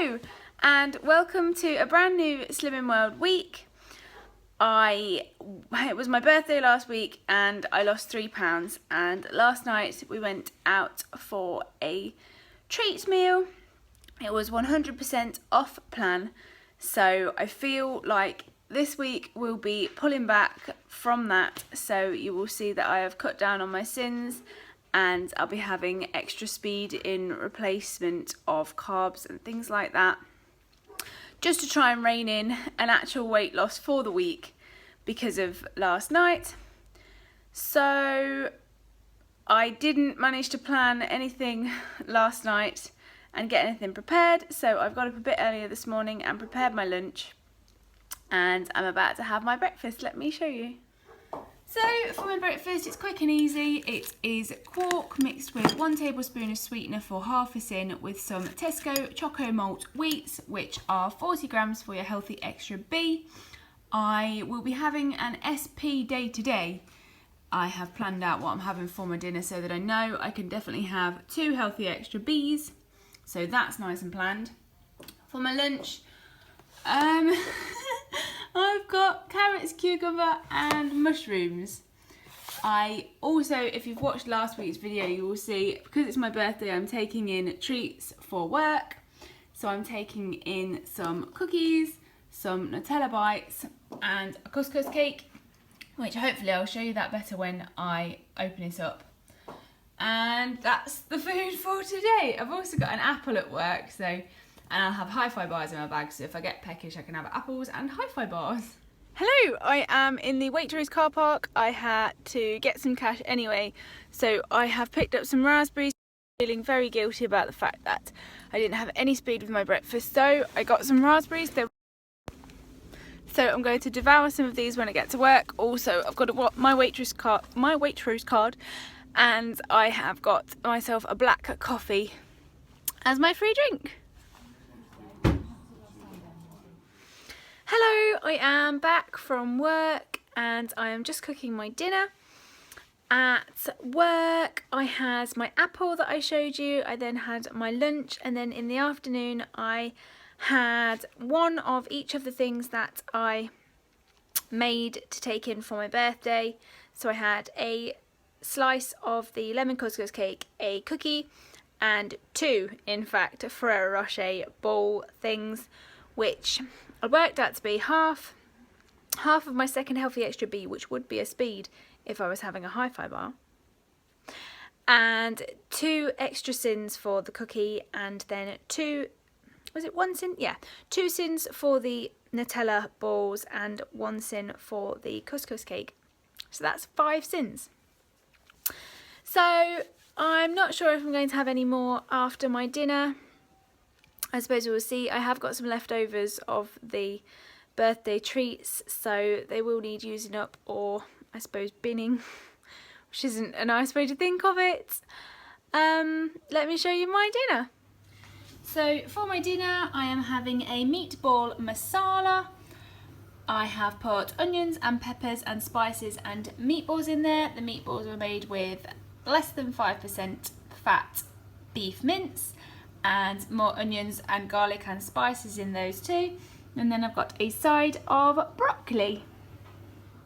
Hello and welcome to a brand new Slimming World week. It was my birthday last week and I lost £3, and last night we went out for a treats meal. It was 100% off plan, so I feel like this week we'll be pulling back from that, so you will see that I have cut down on my sins and I'll be having extra speed in replacement of carbs and things like that, just to try and rein in an actual weight loss for the week because of last night. So I didn't manage to plan anything last night and get anything prepared, so I've got up a bit earlier this morning and prepared my lunch, and I'm about to have my breakfast. Let me show you. So for my breakfast, it's quick and easy. It is quark mixed with 1 tablespoon of sweetener for half a sin with some Tesco Choco Malt wheats, which are 40 grams for your healthy extra B. I will be having an SP day today. I have planned out what I'm having for my dinner so that I know I can definitely have 2 healthy extra Bs. So that's nice and planned. For my lunch, I've got carrots, cucumber and mushrooms. I also, if you've watched last week's video, you will see, because it's my birthday, I'm taking in treats for work. So I'm taking in some cookies, some Nutella bites and a couscous cake, which hopefully I'll show you that better when I open it up. And that's the food for today. I've also got an apple at work, and I'll have Hi-Fi bars in my bag, so if I get peckish I can have apples and Hi-Fi bars. Hello, I am in the Waitrose car park. I had to get some cash anyway, so I have picked up some raspberries. Feeling very guilty about the fact that I didn't have any speed with my breakfast, so I got some raspberries. So I'm going to devour some of these when I get to work. Also, I've got my Waitrose card, and I have got myself a black coffee as my free drink. Hello, I am back from work and I am just cooking my dinner. At work I had my apple that I showed you, I then had my lunch, and then in the afternoon I had one of each of the things that I made to take in for my birthday. So I had a slice of the lemon couscous cake, a cookie, and 2, in fact, Ferrero Rocher ball things, which I worked out to be half of my second healthy extra B, which would be a speed if I was having a Hi-Fi bar, and 2 extra sins for the cookie, and then 2 sin? Yeah, 2 sins for the Nutella balls and 1 sin for the couscous cake. So that's 5 sins. So I'm not sure if I'm going to have any more after my dinner. I suppose we'll see. I have got some leftovers of the birthday treats, so they will need using up, or I suppose binning, which isn't a nice way to think of it. Let me show you my dinner. So for my dinner I am having a meatball masala. I have put onions and peppers and spices and meatballs in there. The meatballs were made with less than 5% fat beef mince, and more onions and garlic and spices in those too. And then I've got a side of broccoli.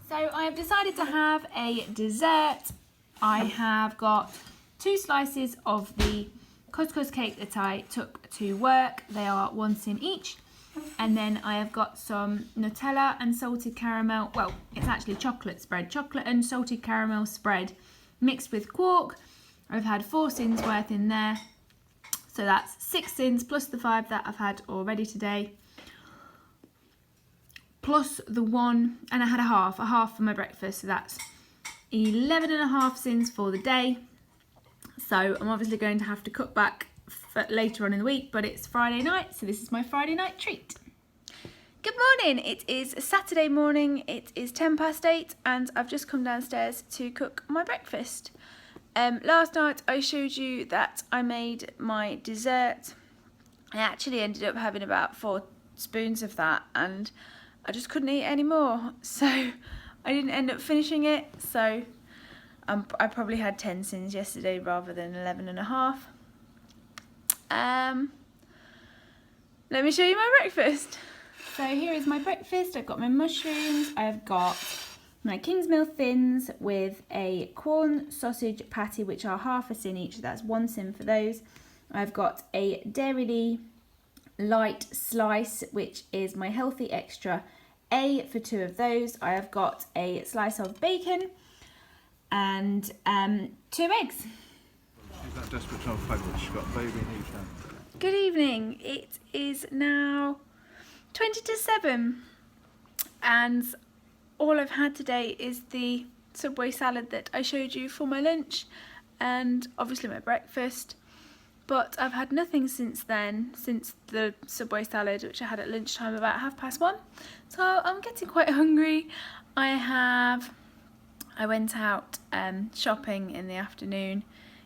So I have decided to have a dessert. I have got 2 slices of the couscous cake that I took to work. They are 1 sin each. And then I have got some Nutella and salted caramel. Well, it's actually chocolate and salted caramel spread mixed with quark. I've had 4 sins worth in there. So that's 6 sins plus the 5 that I've had already today, plus the 1, and I had a half for my breakfast, so that's 11.5 sins for the day. So I'm obviously going to have to cut back for later on in the week, but it's Friday night, so this is my Friday night treat. Good morning, it is Saturday morning, it is 8:10 and I've just come downstairs to cook my breakfast. Last night I showed you that I made my dessert. I actually ended up having about 4 spoons of that and I just couldn't eat any more, so I didn't end up finishing it. So I probably had 10 sins yesterday rather than 11.5. Let me show you my breakfast. So here is my breakfast. I've got my mushrooms. I've got my Kingsmill thins with a corn sausage patty, which are half a sin each. That's 1 sin for those. I've got a Dairylea light slice, which is my healthy extra A for 2 of those. I have got a slice of bacon and 2 eggs. She's that desperate to have favourite. She's got a baby in each hand. Good evening. It is now 20 to 7 and all I've had today is the Subway salad that I showed you for my lunch and obviously my breakfast, but I've had nothing since then, since the Subway salad which I had at lunchtime about 1:30, so I'm getting quite hungry. I went out shopping in the afternoon,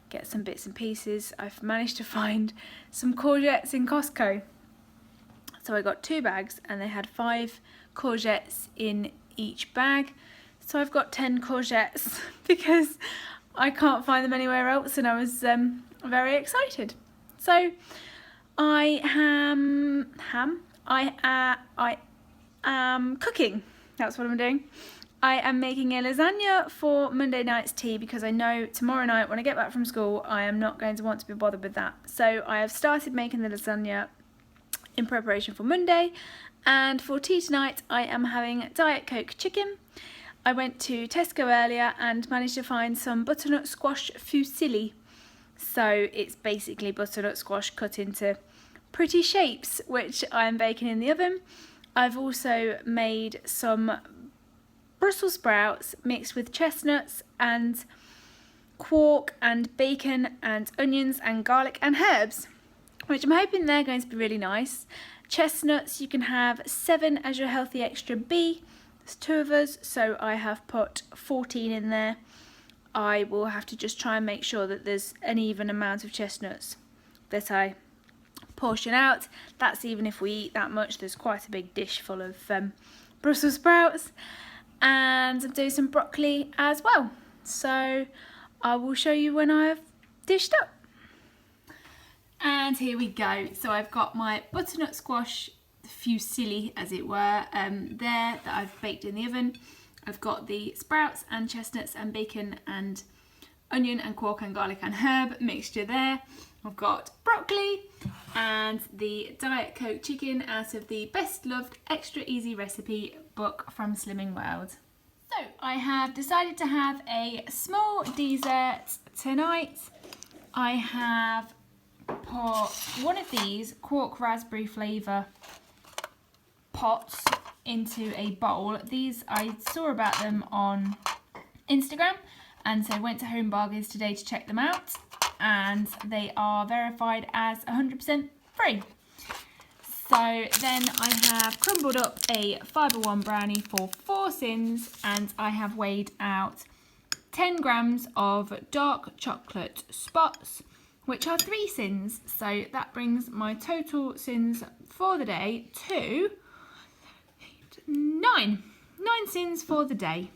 get some bits and pieces. I've managed to find some courgettes in Costco. So I got 2 bags and they had 5 courgettes in each bag. So I've got 10 courgettes because I can't find them anywhere else and I was very excited. So I am cooking. That's what I'm doing. I am making a lasagna for Monday night's tea because I know tomorrow night when I get back from school I am not going to want to be bothered with that. So I have started making the lasagna in preparation for Monday, and for tea tonight I am having Diet Coke chicken. I went to Tesco earlier and managed to find some butternut squash fusilli. So it's basically butternut squash cut into pretty shapes, which I am baking in the oven. I've also made some Brussels sprouts mixed with chestnuts and quark and bacon and onions and garlic and herbs, which I'm hoping they're going to be really nice. Chestnuts, you can have 7 as your healthy extra B. There's 2 of us, so I have put 14 in there. I will have to just try and make sure that there's an even amount of chestnuts that I portion out. That's even if we eat that much. There's quite a big dish full of Brussels sprouts. And I'm doing some broccoli as well. So I will show you when I've dished up. And here we go. So I've got my butternut squash fusilli, as it were, there that I've baked in the oven. I've got the sprouts and chestnuts and bacon and onion and quark and garlic and herb mixture there. I've got broccoli and the Diet Coke chicken out of the Best Loved Extra Easy Recipe book from Slimming World. So I have decided to have a small dessert tonight. I have put one of these quark raspberry flavour pots into a bowl. These, I saw about them on Instagram and so went to Home Bargains today to check them out, and they are verified as 100% free. So then I have crumbled up a Fibre One brownie for 4 sins, and I have weighed out 10 grams of dark chocolate spots, which are 3 sins. So that brings my total sins for the day to 9 sins for the day.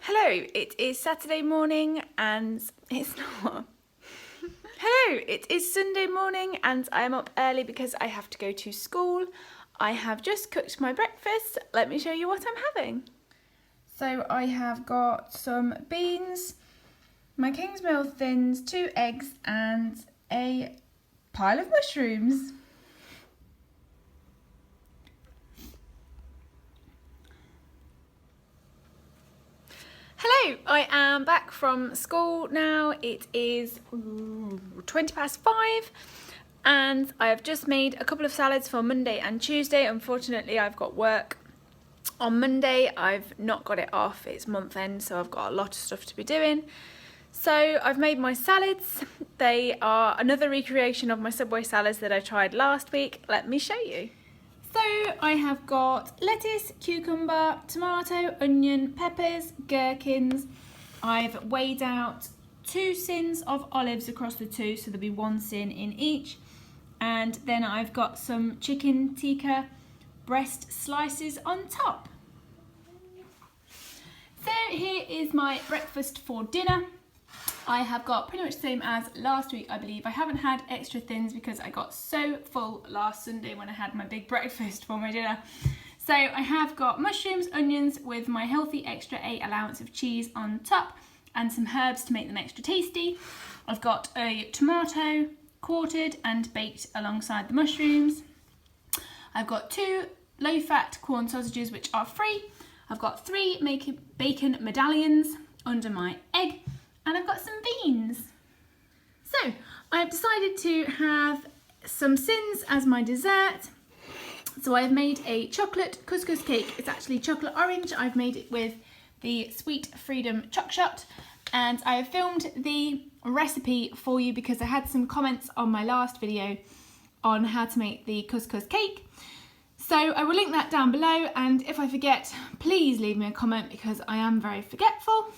Hello, it is Saturday morning and it's not. Hello, it is Sunday morning and I am up early because I have to go to school. I have just cooked my breakfast. Let me show you what I'm having. So I have got some beans, my Kingsmill thins, 2 eggs and a pile of mushrooms. Hello, I am back from school now. It is 5:20 and I have just made a couple of salads for Monday and Tuesday. Unfortunately, I've got work on Monday. I've not got it off. It's month end, so I've got a lot of stuff to be doing. So I've made my salads. They are another recreation of my Subway salads that I tried last week. Let me show you. So I have got lettuce, cucumber, tomato, onion, peppers, gherkins. I've weighed out 2 sins of olives across the 2, so there'll be 1 sin in each. And then I've got some chicken tikka breast slices on top. So here is my breakfast for dinner. I have got pretty much the same as last week, I believe. I haven't had extra thins because I got so full last Sunday when I had my big breakfast for my dinner. So I have got mushrooms, onions with my healthy extra A allowance of cheese on top and some herbs to make them extra tasty. I've got a tomato quartered and baked alongside the mushrooms. I've got 2 low-fat Quorn sausages which are free. I've got 3 bacon medallions under my egg, and I've got some beans. So I've decided to have some sins as my dessert. So I've made a chocolate couscous cake. It's actually chocolate orange. I've made it with the Sweet Freedom Choc Shot, and I have filmed the recipe for you because I had some comments on my last video on how to make the couscous cake. So I will link that down below, and if I forget, please leave me a comment because I am very forgetful.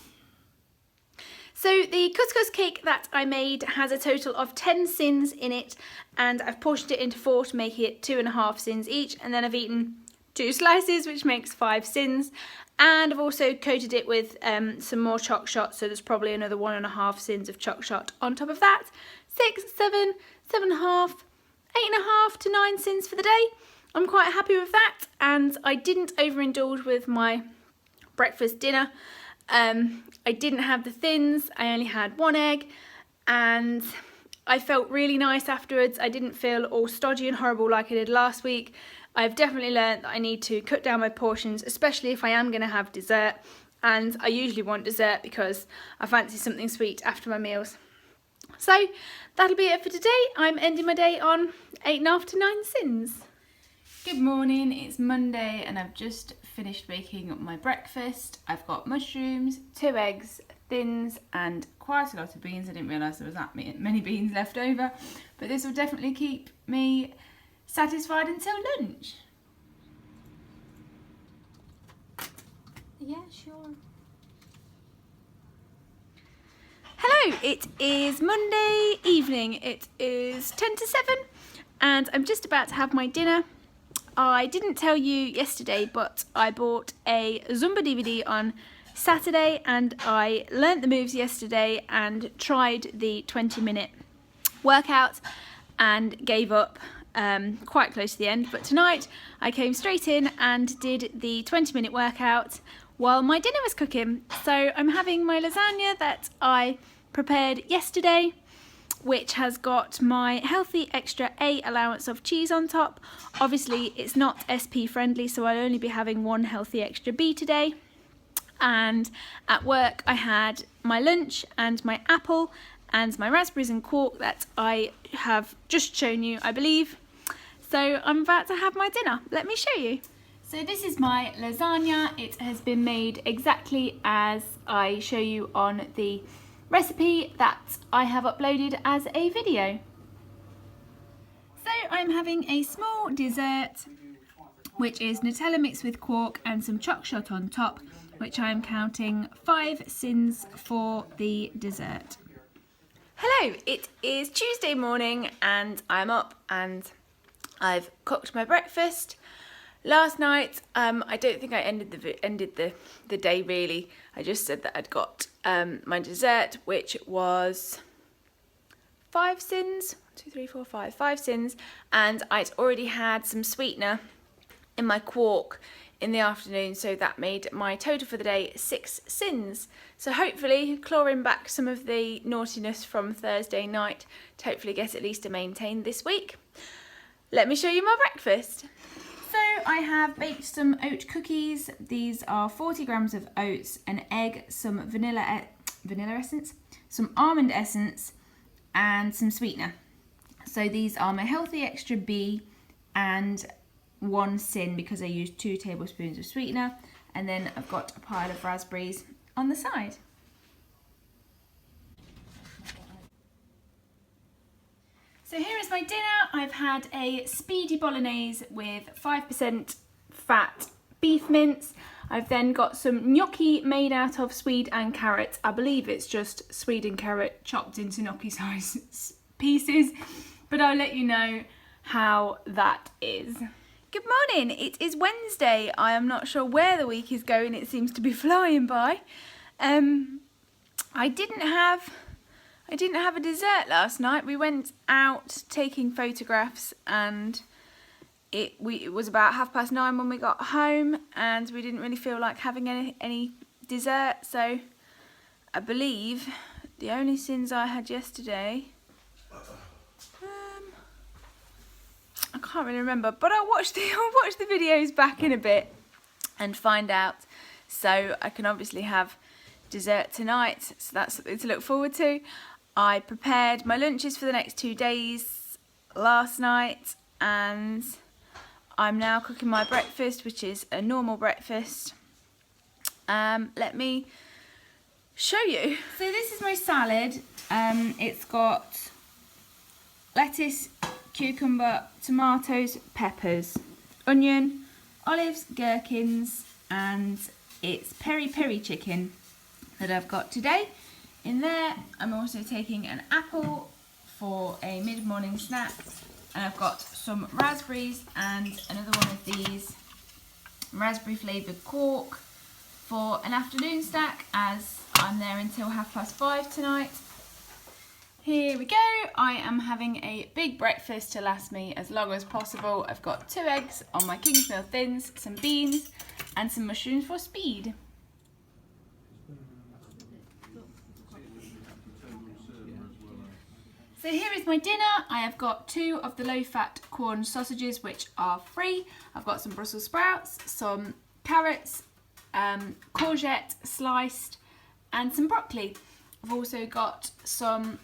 So the couscous cake that I made has a total of 10 sins in it, and I've portioned it into 4 to make it 2.5 sins each, and then I've eaten 2 slices, which makes 5 sins, and I've also coated it with some more Choc Shot, so there's probably another 1.5 sins of Choc Shot on top of that. 6, 7, 7.5, 8.5 to 9 sins for the day. I'm quite happy with that, and I didn't overindulge with my breakfast dinner. I didn't have the thins, I only had 1 egg, and I felt really nice afterwards. I didn't feel all stodgy and horrible like I did last week. I've definitely learned that I need to cut down my portions, especially if I am going to have dessert, and I usually want dessert because I fancy something sweet after my meals. So that'll be it for today. I'm ending my day on 8.5 to 9 sins. Good morning, it's Monday and I've just finished making my breakfast. I've got mushrooms, 2 eggs, thins and quite a lot of beans. I didn't realise there was that many beans left over, but this will definitely keep me satisfied until lunch. Yeah, sure. Hello, it is Monday evening. It is 10 to 7 and I'm just about to have my dinner. I didn't tell you yesterday, but I bought a Zumba DVD on Saturday and I learnt the moves yesterday and tried the 20-minute workout and gave up quite close to the end. But tonight I came straight in and did the 20-minute workout while my dinner was cooking. So I'm having my lasagna that I prepared yesterday, which has got my healthy extra A allowance of cheese on top. Obviously it's not SP friendly, so I'll only be having 1 healthy extra B today. And at work I had my lunch and my apple and my raspberries and quark that I have just shown you, I believe. So I'm about to have my dinner. Let me show you. So this is my lasagna. It has been made exactly as I show you on the recipe that I have uploaded as a video. So I'm having a small dessert, which is Nutella mixed with quark and some Choc Shot on top, which I'm counting 5 sins for the dessert. Hello, it is Tuesday morning and I'm up and I've cooked my breakfast. Last night, I don't think I ended the day really. I just said that I'd got my dessert, which was 5 sins, 2, 3, 4, 5, 5 sins, and I'd already had some sweetener in my quark in the afternoon, so that made my total for the day 6 sins. So hopefully clawing back some of the naughtiness from Thursday night to hopefully get at least a maintain this week. Let me show you my breakfast. So I have baked some oat cookies. These are 40 grams of oats, an egg, some vanilla essence, some almond essence, and some sweetener. So these are my healthy extra B and 1 sin because I used 2 tablespoons of sweetener, and then I've got a pile of raspberries on the side. So here is my dinner. I've had a speedy bolognese with 5% fat beef mince. I've then got some gnocchi made out of swede and carrot. I believe it's just swede and carrot chopped into gnocchi size pieces, but I'll let you know how that is. Good morning, it is Wednesday. I am not sure where the week is going, it seems to be flying by. I didn't have I didn't have a dessert last night. We went out taking photographs and it was about 9:30 when we got home, and we didn't really feel like having any dessert, so I believe the only sins I had yesterday, I can't really remember, but I'll watch the videos back in a bit and find out, so I can obviously have dessert tonight, so that's something to look forward to. I prepared my lunches for the next 2 days last night, and I'm now cooking my breakfast, which is a normal breakfast. Let me show you. So this is my salad. It's got lettuce, cucumber, tomatoes, peppers, onion, olives, gherkins, and it's peri-peri chicken that I've got today. In there, I'm also taking an apple for a mid-morning snack, and I've got some raspberries and another one of these raspberry flavoured quark for an afternoon snack, as I'm there until 5:30 tonight. Here we go. I am having a big breakfast to last me as long as possible. I've got 2 eggs on my Kingsmill Thins, some beans and some mushrooms for speed. So here is my dinner. I have got 2 of the low-fat corn sausages, which are free. I've got some Brussels sprouts, some carrots, courgette sliced, and some broccoli. I've also got some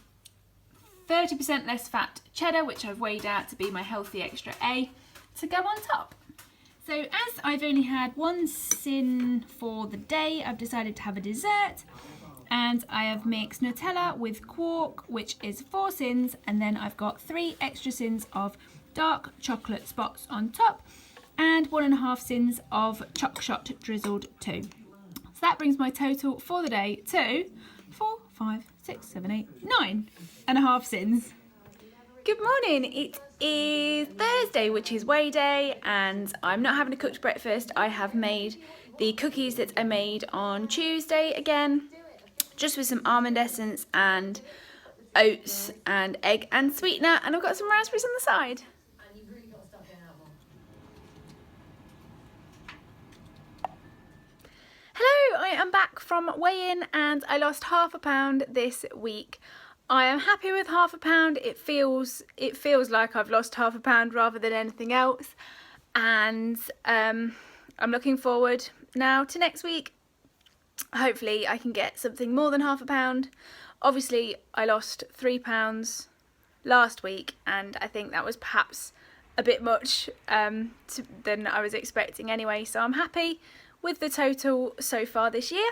30% less fat cheddar, which I've weighed out to be my healthy extra A, to go on top. So as I've only had 1 sin for the day, I've decided to have a dessert. And I have mixed Nutella with quark, which is 4 sins, and then I've got 3 extra sins of dark chocolate spots on top, and 1.5 sins of choc shot drizzled too. So that brings my total for the day to 4, 5, 6, 7, 8, 9.5 sins. Good morning. It is Thursday, which is weigh day, and I'm not having a cooked breakfast. I have made the cookies that I made on Tuesday again, just with some almond essence and oats and egg and sweetener, and I've got some raspberries on the side. Hello, I am back from weigh-in and I lost £0.5 pound this week. I am happy with £0.5 pound. It feels like I've lost £0.5 pound rather than anything else, and I'm looking forward now to next week. Hopefully I can get something more than £0.5 pound. Obviously I lost £3 last week, and I think that was perhaps a bit much than I was expecting anyway, so I'm happy with the total so far this year.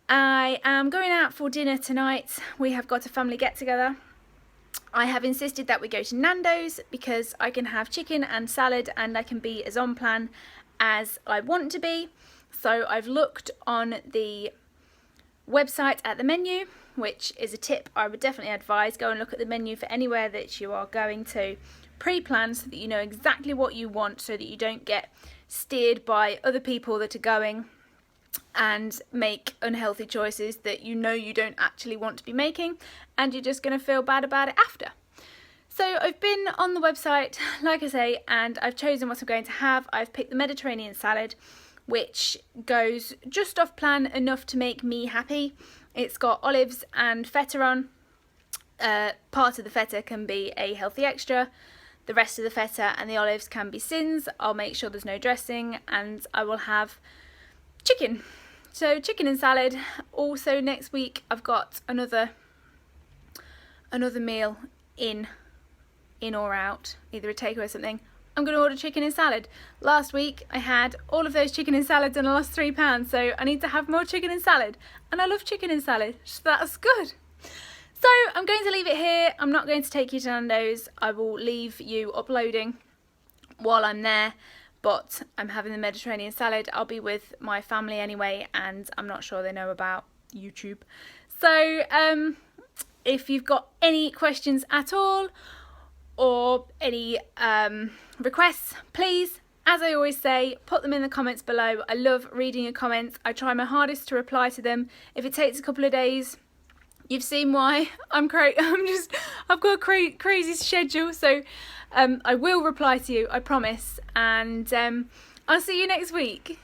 I am going out for dinner tonight. We have got a family get together. I have insisted that we go to Nando's because I can have chicken and salad and I can be as on plan as I want to be. So I've looked on the website at the menu, which is a tip I would definitely advise. Go and look at the menu for anywhere that you are going to. Pre-plan so that you know exactly what you want, so that you don't get steered by other people that are going and make unhealthy choices that you know you don't actually want to be making, and you're just going to feel bad about it after. So I've been on the website, like I say, and I've chosen what I'm going to have. I've picked the Mediterranean salad, which goes just off plan enough to make me happy. It's got olives and feta on. Part of the feta can be a healthy extra. The rest of the feta and the olives can be sins. I'll make sure there's no dressing, and I will have chicken. So chicken and salad. Also next week I've got another meal in or out, either a takeaway or something. I'm going to order chicken and salad. Last week I had all of those chicken and salads and I lost £3, so I need to have more chicken and salad, and I love chicken and salad, so that's good. So I'm going to leave it here. I'm not going to take you to Nando's. I will leave you uploading while I'm there, but I'm having the Mediterranean salad. I'll be with my family anyway, and I'm not sure they know about YouTube. So if you've got any questions at all or any requests, please, as I always say, put them in the comments below. I love reading your comments. I try my hardest to reply to them. If it takes a couple of days, You've seen why I've got a crazy schedule, so I will reply to you, I promise, and I'll see you next week.